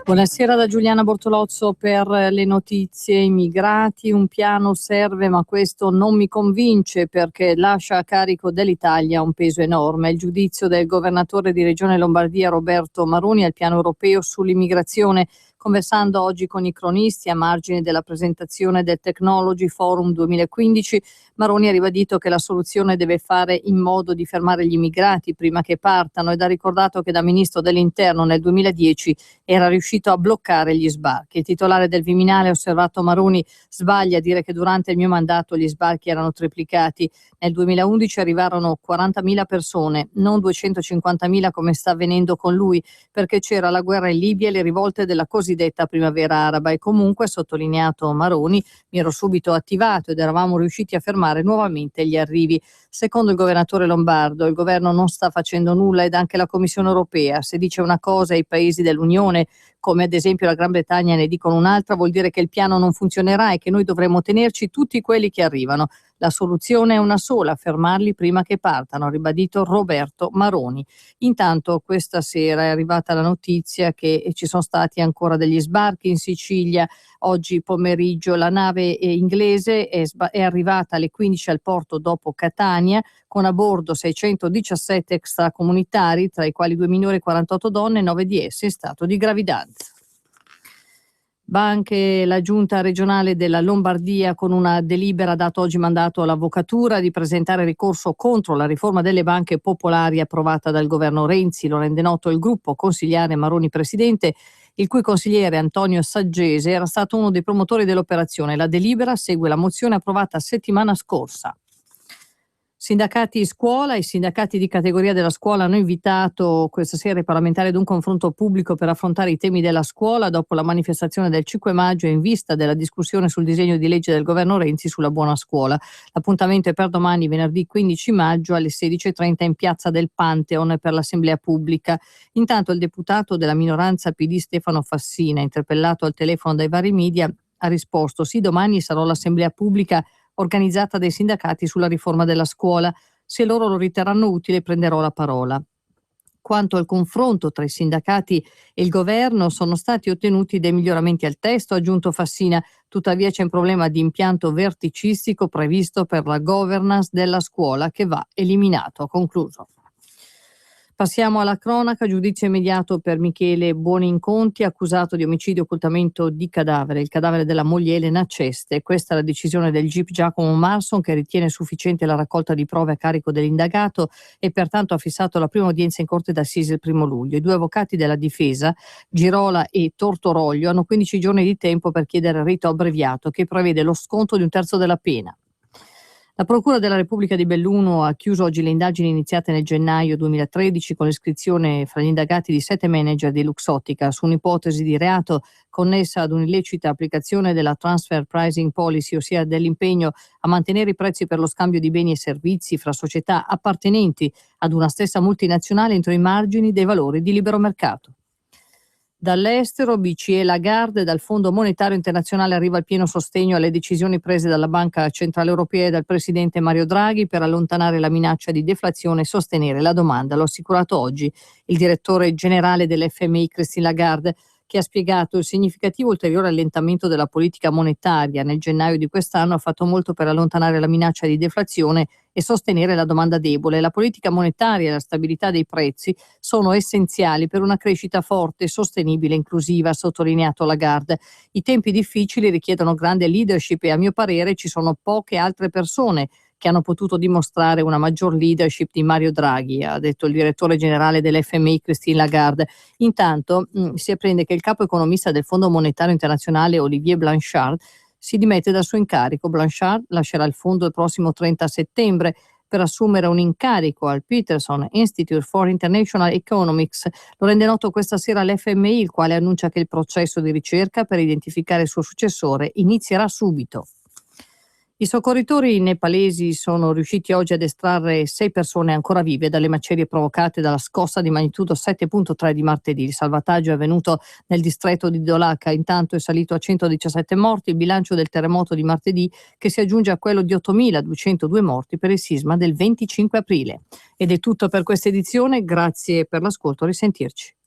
Buonasera da Giuliana Bortolozzo per le notizie. Immigrati, un piano serve, ma questo non mi convince perché lascia a carico dell'Italia un peso enorme. Il giudizio del governatore di Regione Lombardia Roberto Maroni al piano europeo sull'immigrazione. Conversando oggi con i cronisti a margine della presentazione del Technology Forum 2015, Maroni ha ribadito che la soluzione deve fare in modo di fermare gli immigrati prima che partano ed ha ricordato che da ministro dell'Interno nel 2010 era riuscito a bloccare gli sbarchi. Il titolare del Viminale ha osservato Maroni sbaglia a dire che durante il mio mandato gli sbarchi erano triplicati. Nel 2011 arrivarono 40.000 persone, non 250.000 come sta avvenendo con lui, perché c'era la guerra in Libia e le rivolte della cosiddetta primavera araba e comunque, ha sottolineato Maroni, mi ero subito attivato ed eravamo riusciti a fermare nuovamente gli arrivi. Secondo il governatore lombardo, il governo non sta facendo nulla ed anche la Commissione europea, se dice una cosa e i paesi dell'Unione, come ad esempio la Gran Bretagna, ne dicono un'altra, vuol dire che il piano non funzionerà e che noi dovremo tenerci tutti quelli che arrivano. La soluzione è una sola, fermarli prima che partano, ha ribadito Roberto Maroni. Intanto questa sera è arrivata la notizia che ci sono stati ancora degli sbarchi in Sicilia. Oggi pomeriggio la nave inglese è arrivata alle 15 al porto dopo Catania, con a bordo 617 extracomunitari, tra i quali 2 minori e 48 donne, 9 di esse in stato di gravidanza. Va anche la giunta regionale della Lombardia con una delibera, ha dato oggi mandato all'avvocatura di presentare ricorso contro la riforma delle banche popolari approvata dal governo Renzi. Lo rende noto il gruppo consigliare Maroni Presidente, il cui consigliere Antonio Saggese era stato uno dei promotori dell'operazione. La delibera segue la mozione approvata settimana scorsa. Sindacati scuola e sindacati di categoria della scuola hanno invitato questa sera i parlamentari ad un confronto pubblico per affrontare i temi della scuola dopo la manifestazione del 5 maggio in vista della discussione sul disegno di legge del governo Renzi sulla buona scuola. L'appuntamento è per domani, venerdì 15 maggio alle 16:30 in piazza del Pantheon per l'assemblea pubblica. Intanto il deputato della minoranza PD Stefano Fassina, interpellato al telefono dai vari media, ha risposto: sì, domani sarò all'assemblea pubblica organizzata dai sindacati sulla riforma della scuola. Se loro lo riterranno utile prenderò la parola. Quanto al confronto tra i sindacati e il governo, sono stati ottenuti dei miglioramenti al testo, ha aggiunto Fassina, tuttavia c'è un problema di impianto verticistico previsto per la governance della scuola che va eliminato, ha concluso. Passiamo alla cronaca. Giudizio immediato per Michele Buoninconti, accusato di omicidio e occultamento di cadavere, il cadavere della moglie Elena Ceste. Questa è la decisione del GIP Giacomo Marson, che ritiene sufficiente la raccolta di prove a carico dell'indagato e pertanto ha fissato la prima udienza in corte d'assise il 1 luglio. I due avvocati della difesa, Girola e Tortoroglio, hanno 15 giorni di tempo per chiedere il rito abbreviato che prevede lo sconto di 1/3 della pena. La Procura della Repubblica di Belluno ha chiuso oggi le indagini iniziate nel gennaio 2013 con l'iscrizione fra gli indagati di 7 manager di Luxottica su un'ipotesi di reato connessa ad un'illecita applicazione della transfer pricing policy, ossia dell'impegno a mantenere i prezzi per lo scambio di beni e servizi fra società appartenenti ad una stessa multinazionale entro i margini dei valori di libero mercato. Dall'estero, BCE Lagarde, dal Fondo Monetario Internazionale arriva il pieno sostegno alle decisioni prese dalla Banca Centrale Europea e dal Presidente Mario Draghi per allontanare la minaccia di deflazione e sostenere la domanda. Lo ha assicurato oggi il direttore generale dell'FMI Christine Lagarde, che ha spiegato il significativo ulteriore allentamento della politica monetaria nel gennaio di quest'anno ha fatto molto per allontanare la minaccia di deflazione e sostenere la domanda debole. La politica monetaria e la stabilità dei prezzi sono essenziali per una crescita forte, sostenibile e inclusiva, ha sottolineato Lagarde. I tempi difficili richiedono grande leadership e a mio parere ci sono poche altre persone che hanno potuto dimostrare una maggior leadership di Mario Draghi, ha detto il direttore generale dell'FMI Christine Lagarde. Intanto si apprende che il capo economista del Fondo Monetario Internazionale Olivier Blanchard si dimette dal suo incarico. Blanchard lascerà il fondo il prossimo 30 settembre per assumere un incarico al Peterson Institute for International Economics. Lo rende noto questa sera l'FMI, il quale annuncia che il processo di ricerca per identificare il suo successore inizierà subito. I soccorritori nepalesi sono riusciti oggi ad estrarre 6 persone ancora vive dalle macerie provocate dalla scossa di magnitudo 7,3 di martedì. Il salvataggio è avvenuto nel distretto di Dolaka, intanto è salito a 117 morti il bilancio del terremoto di martedì, che si aggiunge a quello di 8.202 morti per il sisma del 25 aprile. Ed è tutto per questa edizione, grazie per l'ascolto, a risentirci.